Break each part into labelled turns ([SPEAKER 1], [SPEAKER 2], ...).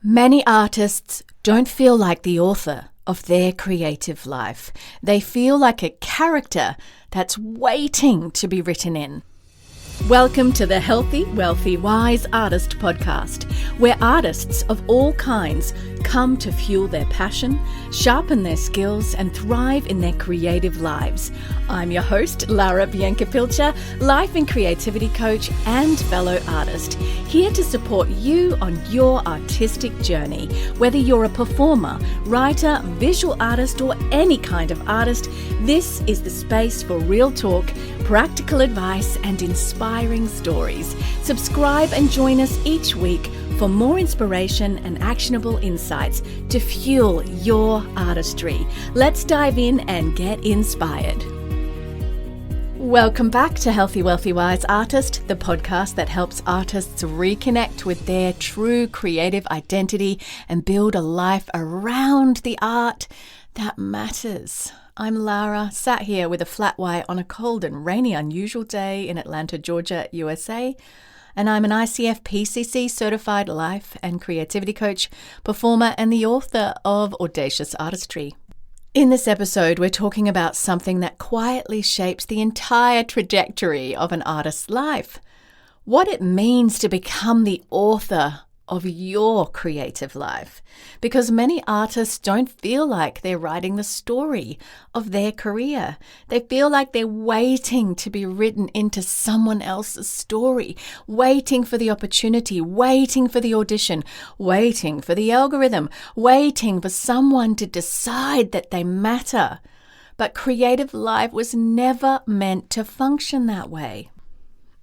[SPEAKER 1] Many artists don't feel like the author of their creative life. They feel like a character that's waiting to be written in. Welcome to the Healthy, Wealthy, Wise Artist podcast, where artists of all kinds come to fuel their passion, sharpen their skills, and thrive in their creative lives. I'm your host, Lara Bianca Pilcher, life and creativity coach and fellow artist, here to support you on your artistic journey. Whether you're a performer, writer, visual artist, or any kind of artist, this is the space for real talk, practical advice, and inspiring stories. Subscribe and join us each week for more inspiration and actionable insights to fuel your artistry. Let's dive in and get inspired. Welcome back to Healthy, Wealthy, Wise Artist, the podcast that helps artists reconnect with their true creative identity and build a life around the art that matters. I'm Lara, sat here with a flat white on a cold and rainy unusual day in Atlanta, Georgia, USA. And I'm an ICF PCC certified life and creativity coach, performer, and the author of Audacious Artistry. In this episode, we're talking about something that quietly shapes the entire trajectory of an artist's life. What it means to become the author of your creative life. Because many artists don't feel like they're writing the story of their career. They feel like they're waiting to be written into someone else's story, waiting for the opportunity, waiting for the audition, waiting for the algorithm, waiting for someone to decide that they matter. But creative life was never meant to function that way.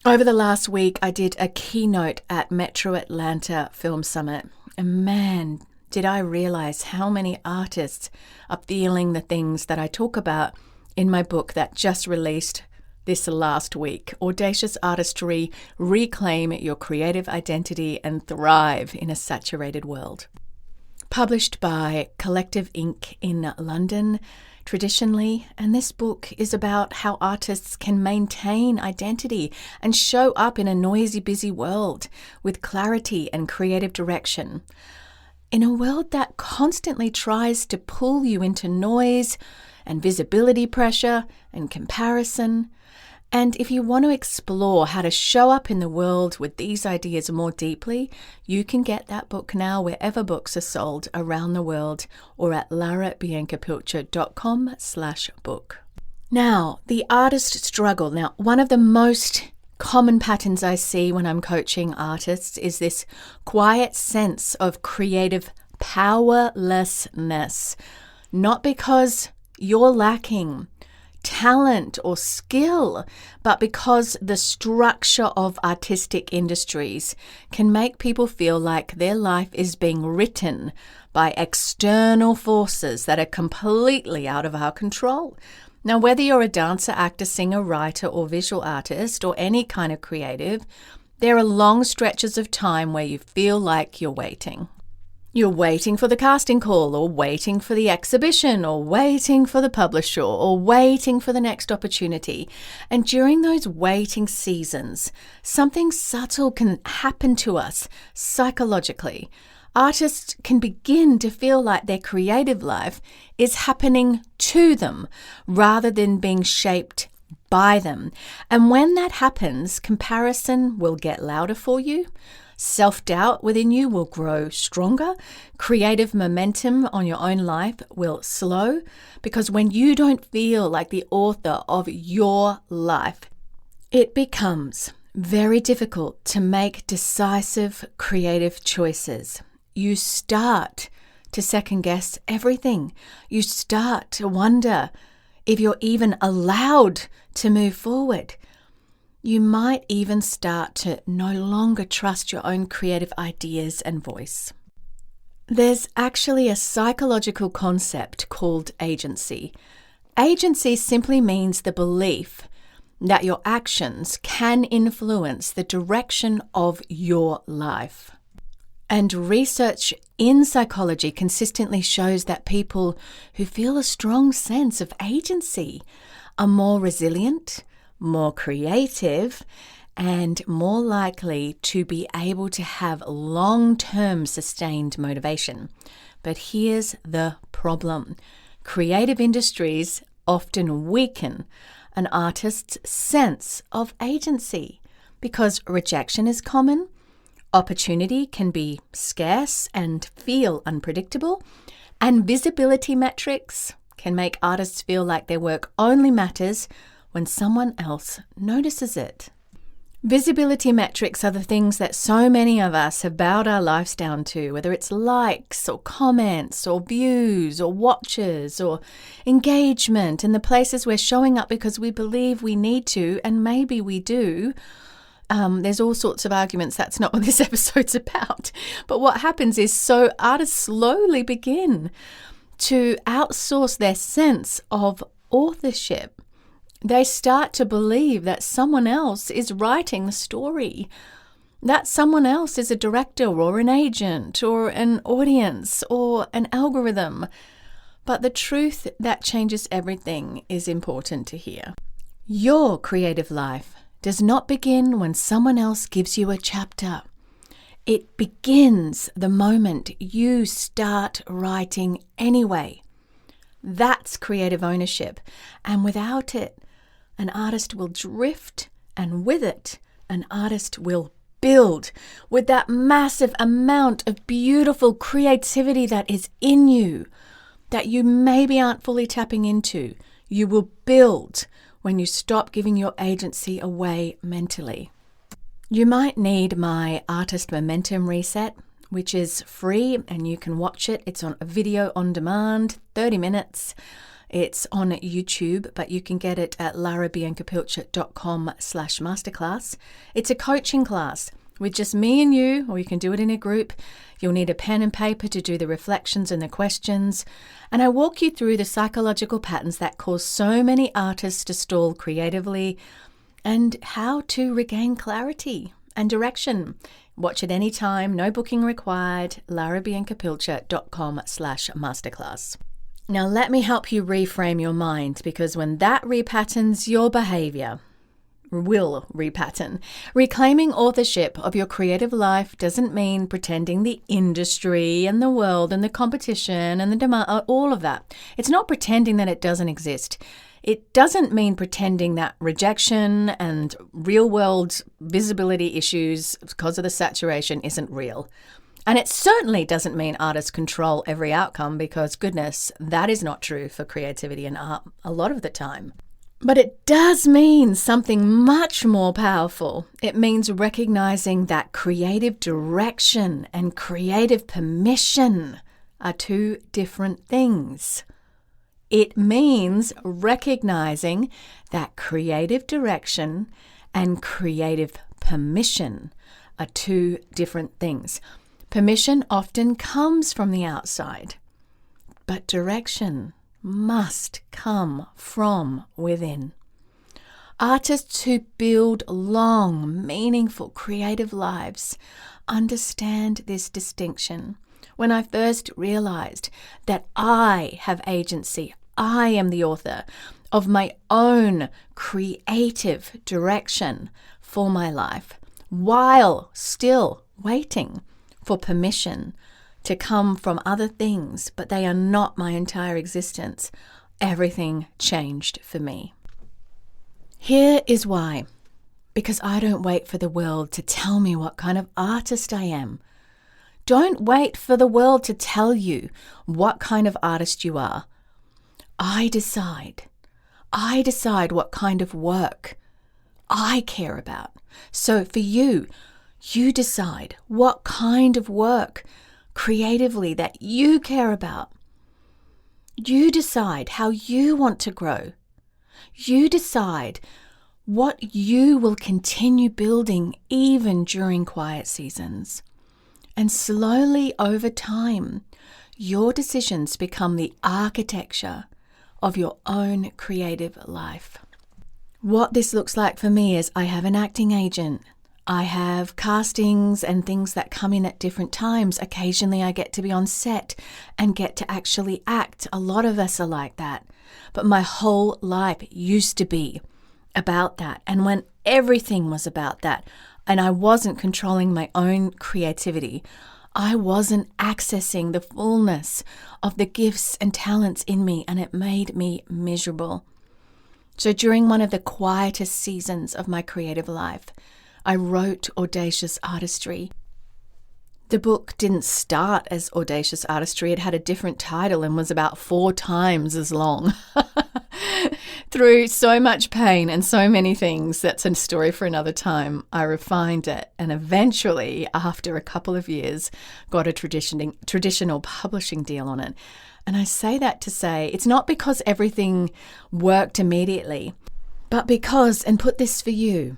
[SPEAKER 1] Over the last week, I did a keynote at Metro Atlanta Film Summit, and man, did I realize how many artists are feeling the things that I talk about in my book that just released this last week, Audacious Artistry, Reclaim Your Creative Identity and Thrive in a Saturated World. Published by Collective Inc. in London, traditionally, and this book is about how artists can maintain identity and show up in a noisy, busy world with clarity and creative direction. In a world that constantly tries to pull you into noise and visibility pressure and comparison. And if you want to explore how to show up in the world with these ideas more deeply, you can get that book now wherever books are sold around the world or at larabiancapilcher.com/book. Now, the artist struggle. Now, one of the most common patterns I see when I'm coaching artists is this quiet sense of creative powerlessness. Not because you're lacking talent or skill, but because the structure of artistic industries can make people feel like their life is being written by external forces that are completely out of our control. Now, whether you're a dancer, actor, singer, writer, or visual artist, or any kind of creative, there are long stretches of time where you feel like you're waiting. You're waiting for the casting call, or waiting for the exhibition, or waiting for the publisher, or waiting for the next opportunity. And during those waiting seasons, something subtle can happen to us psychologically. Artists can begin to feel like their creative life is happening to them rather than being shaped by them. And when that happens, comparison will get louder for you. Self-doubt within you will grow stronger. Creative momentum on your own life will slow, because when you don't feel like the author of your life, it becomes very difficult to make decisive creative choices. You start to second guess everything. You start to wonder if you're even allowed to move forward. You might even start to no longer trust your own creative ideas and voice. There's actually a psychological concept called agency. Agency simply means the belief that your actions can influence the direction of your life. And research in psychology consistently shows that people who feel a strong sense of agency are more resilient, more creative, and more likely to be able to have long-term sustained motivation. But here's the problem. Creative industries often weaken an artist's sense of agency because rejection is common, opportunity can be scarce and feel unpredictable, and visibility metrics can make artists feel like their work only matters when someone else notices it. Visibility metrics are the things that so many of us have bowed our lives down to, whether it's likes or comments or views or watches or engagement, and the places we're showing up because we believe we need to, and maybe we do. There's all sorts of arguments. That's not what this episode's about. But what happens is, so artists slowly begin to outsource their sense of authorship. They start to believe that someone else is writing the story, that someone else is a director or an agent or an audience or an algorithm. But the truth that changes everything is important to hear. Your creative life does not begin when someone else gives you a chapter. It begins the moment you start writing anyway. That's creative ownership. And without it, an artist will drift, and with it, an artist will build with that massive amount of beautiful creativity that is in you, that you maybe aren't fully tapping into. You will build when you stop giving your agency away mentally. You might need my Artist Momentum Reset, which is free and you can watch it. It's on a video on demand, 30 minutes. It's on YouTube, but you can get it at larabiancapilcher.com/masterclass. It's a coaching class with just me and you, or you can do it in a group. You'll need a pen and paper to do the reflections and the questions. And I walk you through the psychological patterns that cause so many artists to stall creatively and how to regain clarity and direction. Watch it anytime, no booking required, larabiancapilcher.com/masterclass. Now let me help you reframe your mind, because when that repatterns, your behavior will repattern. Reclaiming authorship of your creative life doesn't mean pretending the industry and the world and the competition and the demand, all of that. It's not pretending that it doesn't exist. It doesn't mean pretending that rejection and real-world visibility issues because of the saturation isn't real. And it certainly doesn't mean artists control every outcome, because goodness, that is not true for creativity and art a lot of the time. But it does mean something much more powerful. It means recognizing that creative direction and creative permission are two different things. It means recognizing that creative direction and creative permission are two different things. Permission often comes from the outside, but direction must come from within. Artists who build long, meaningful, creative lives understand this distinction. When I first realized that I have agency, I am the author of my own creative direction for my life, while still waiting for permission to come from other things, but they are not my entire existence, everything changed for me. Here is why. Because I don't wait for the world to tell me what kind of artist I am. Don't wait for the world to tell you what kind of artist you are. I decide. I decide what kind of work I care about. So for you, you decide what kind of work creatively that you care about. You decide how you want to grow. You decide what you will continue building even during quiet seasons. And slowly over time, your decisions become the architecture of your own creative life. What this looks like for me is I have an acting agent. I have castings and things that come in at different times. Occasionally I get to be on set and get to actually act. A lot of us are like that. But my whole life used to be about that. And when everything was about that. And I wasn't controlling my own creativity. I wasn't accessing the fullness of the gifts and talents in me, and it made me miserable. So during one of the quietest seasons of my creative life, I wrote Audacious Artistry. The book didn't start as Audacious Artistry. It had a different title and was about 4 times as long. Through so much pain and so many things, that's a story for another time, I refined it and eventually, after a couple of years, got a traditional publishing deal on it. And I say that to say it's not because everything worked immediately, but because, and put this for you,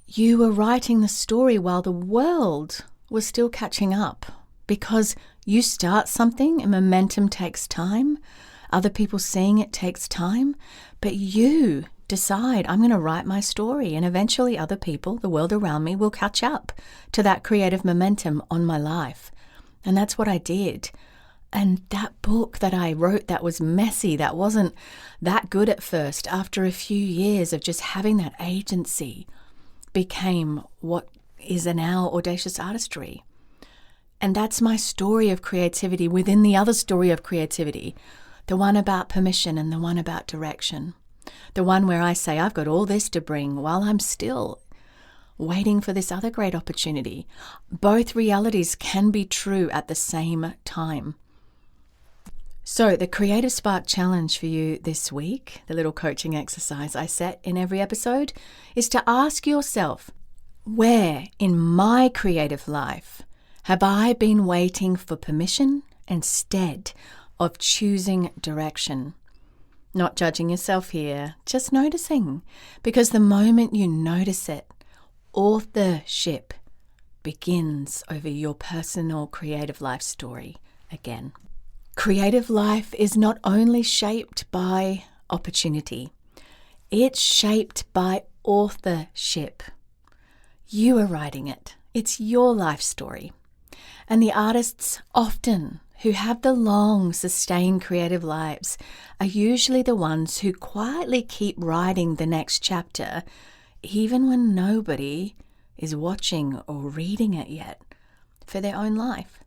[SPEAKER 1] you were writing the story while the world was still catching up, because you start something and momentum takes time. Other people seeing it takes time, but you decide, I'm going to write my story, and eventually other people, the world around me, will catch up to that creative momentum on my life. And that's what I did. And that book that I wrote that was messy, that wasn't that good at first, after a few years of just having that agency, became what is now Audacious Artistry. And that's my story of creativity within the other story of creativity, the one about permission and the one about direction, the one where I say I've got all this to bring while I'm still waiting for this other great opportunity. Both realities can be true at the same time. So the Creative Spark Challenge for you this week, the little coaching exercise I set in every episode, is to ask yourself, where in my creative life have I been waiting for permission instead of choosing direction? Not judging yourself here, just noticing. Because the moment you notice it, authorship begins over your personal creative life story again. Creative life is not only shaped by opportunity, it's shaped by authorship. You are writing it. It's your life story. And the artists often who have the long, sustained creative lives are usually the ones who quietly keep writing the next chapter, even when nobody is watching or reading it yet, for their own life.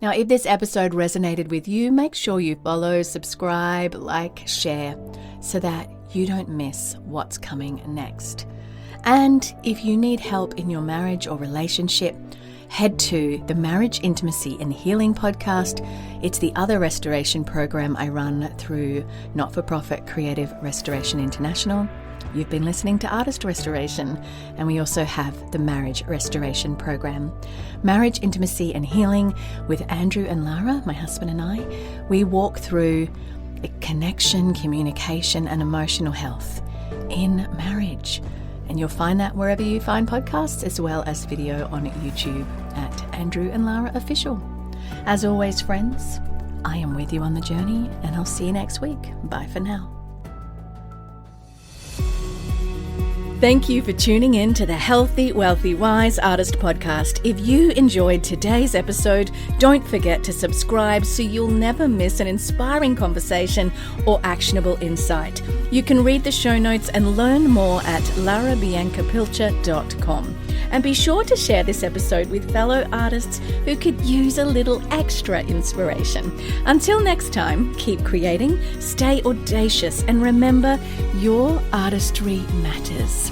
[SPEAKER 1] Now, if this episode resonated with you, make sure you follow, subscribe, like, share, so that you don't miss what's coming next. And if you need help in your marriage or relationship, head to the Marriage, Intimacy and Healing podcast. It's the other restoration program I run through not-for-profit Creative Restoration International. You've been listening to Artist Restoration, and we also have the Marriage Restoration program. Marriage, Intimacy and Healing with Andrew and Lara, my husband and I. We walk through connection, communication and emotional health in marriage. And you'll find that wherever you find podcasts, as well as video on YouTube at Andrew and Lara Official. As always, friends, I am with you on the journey, and I'll see you next week. Bye for now. Thank you for tuning in to the Healthy, Wealthy, Wise Artist podcast. If you enjoyed today's episode, don't forget to subscribe so you'll never miss an inspiring conversation or actionable insight. You can read the show notes and learn more at larabiancapilcher.com. And be sure to share this episode with fellow artists who could use a little extra inspiration. Until next time, keep creating, stay audacious, and remember, your artistry matters.